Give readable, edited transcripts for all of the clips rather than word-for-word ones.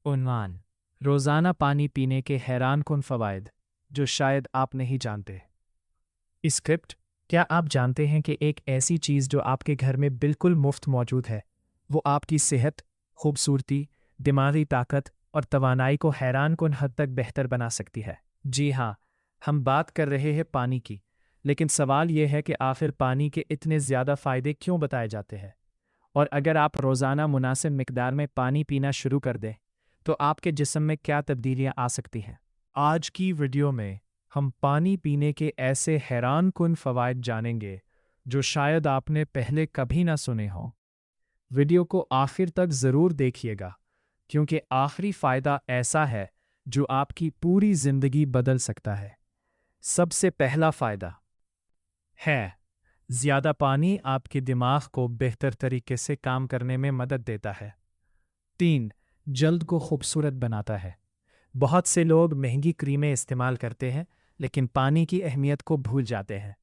उन्वान: रोज़ाना पानी पीने के हैरान कुन फ़वाइद जो शायद आप नहीं जानते। स्क्रिप्ट: क्या आप जानते हैं कि एक ऐसी चीज़ जो आपके घर में बिल्कुल मुफ्त मौजूद है, वो आपकी सेहत, खूबसूरती, दिमागी ताकत और तवानाई को हैरान कुन हद तक बेहतर बना सकती है? जी हाँ, हम बात कर रहे हैं पानी की। लेकिन सवाल यह है कि आखिर पानी के इतने ज़्यादा फ़ायदे क्यों बताए जाते हैं? और अगर आप रोज़ाना मुनासिब मिकदार में पानी पीना शुरू कर दें, तो आपके जिस्म में क्या तब्दीलियां आ सकती हैं? आज की वीडियो में हम पानी पीने के ऐसे हैरान कुन फ़वाइद जानेंगे जो शायद आपने पहले कभी ना सुने हों। वीडियो को आखिर तक ज़रूर देखिएगा, क्योंकि आखिरी फ़ायदा ऐसा है जो आपकी पूरी ज़िंदगी बदल सकता है। सबसे पहला फ़ायदा है, ज़्यादा पानी आपके दिमाग को बेहतर तरीके से काम करने में मदद देता है। 3. जल्द को खूबसूरत बनाता है। बहुत से लोग महंगी क्रीमें इस्तेमाल करते हैं, लेकिन पानी की अहमियत को भूल जाते हैं।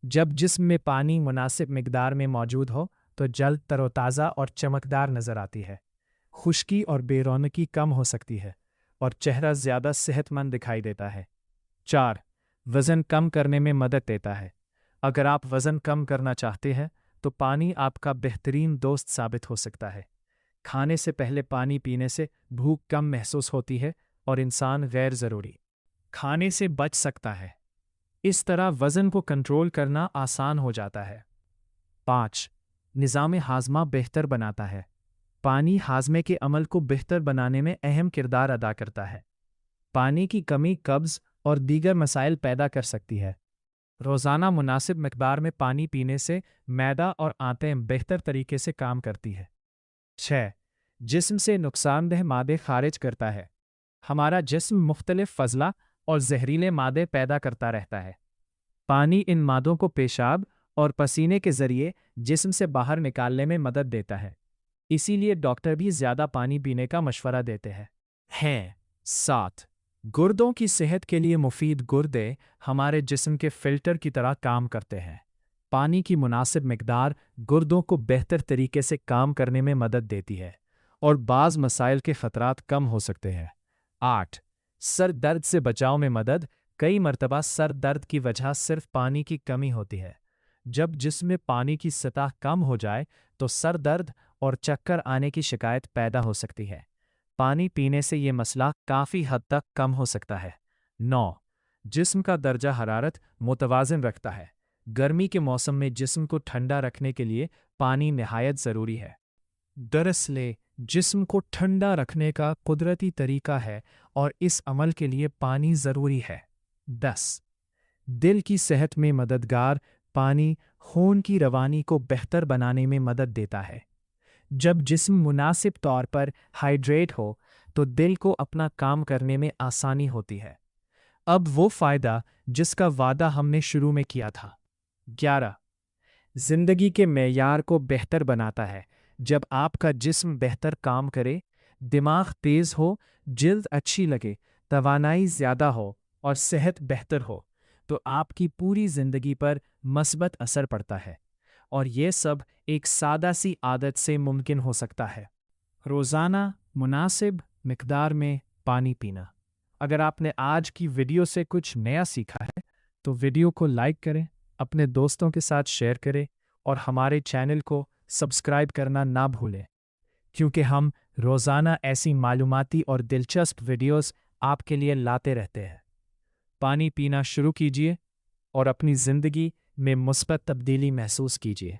जब जिस्म में पानी मुनासिब मिकदार में मौजूद हो, तो जल्द तरोताज़ा और चमकदार नज़र आती है। खुश्की और बेरौनकी कम हो सकती है और चेहरा ज़्यादा सेहतमंद दिखाई देता है। 4. वज़न कम करने में मदद देता है। अगर आप वज़न कम करना चाहते हैं, तो पानी आपका बेहतरीन दोस्त साबित हो सकता है। खाने से पहले पानी पीने से भूख कम महसूस होती है और इंसान गैर ज़रूरी खाने से बच सकता है। इस तरह वज़न को कंट्रोल करना आसान हो जाता है। 5. निज़ाम हाज़मा बेहतर बनाता है। पानी हाज़मे के अमल को बेहतर बनाने में अहम किरदार अदा करता है। पानी की कमी कब्ज़ और दीगर मसाइल पैदा कर सकती है। रोज़ाना मुनासिब मिकदार में पानी पीने से मैदा और आंतें बेहतर तरीके से काम करती है। 6. जिस्म से नुकसानदेह मादे खारिज करता है। हमारा जिस्म मुख्तलिफ फजला और जहरीले मादे पैदा करता रहता है। पानी इन मादों को पेशाब और पसीने के ज़रिए जिस्म से बाहर निकालने में मदद देता है। इसीलिए डॉक्टर भी ज़्यादा पानी पीने का मशवरा देते हैं। 7. गुर्दों की सेहत के लिए मुफीद गुर्दे हमारे जिस्म के फ़िल्टर की तरह काम करते हैं। पानी की मुनासिब मिकदार गुर्दों को बेहतर तरीके से काम करने में मदद देती है और बाज़ मसाइल के ख़तरात कम हो सकते हैं। 8. सर दर्द से बचाव में मदद। कई मरतबा सर दर्द की वजह सिर्फ पानी की कमी होती है। जब जिस्म में पानी की सतह कम हो जाए, तो सर दर्द और चक्कर आने की शिकायत पैदा हो सकती है। पानी पीने से ये मसला काफ़ी हद तक कम हो सकता है। 9. जिस्म का दर्जा हरारत मुतवाज़िन रखता है। गर्मी के मौसम में जिस्म को ठंडा रखने के लिए पानी निहायत ज़रूरी है। दरअसल जिस्म को ठंडा रखने का कुदरती तरीका है और इस अमल के लिए पानी ज़रूरी है। 10. दिल की सेहत में मददगार। पानी खून की रवानी को बेहतर बनाने में मदद देता है। जब जिस्म मुनासिब तौर पर हाइड्रेट हो, तो दिल को अपना काम करने में आसानी होती है। अब वो फ़ायदा जिसका वादा हमने शुरू में किया था। 11. ज़िंदगी के मेयार को बेहतर बनाता है। जब आपका जिस्म बेहतर काम करे, दिमाग तेज़ हो, जिल्द अच्छी लगे, तवानाई ज़्यादा हो और सेहत बेहतर हो, तो आपकी पूरी ज़िंदगी पर मस्बत असर पड़ता है। और ये सब एक सादा सी आदत से मुमकिन हो सकता है। रोज़ाना मुनासिब मिकदार में पानी पीना। अगर आपने आज की वीडियो से कुछ नया सीखा है, तो वीडियो को लाइक करें, अपने दोस्तों के साथ शेयर करें और हमारे चैनल को सब्सक्राइब करना ना भूलें, क्योंकि हम रोज़ाना ऐसी मालूमाती और दिलचस्प वीडियोस आपके लिए लाते रहते हैं। पानी पीना शुरू कीजिए और अपनी ज़िंदगी में मुस्बत तब्दीली महसूस कीजिए।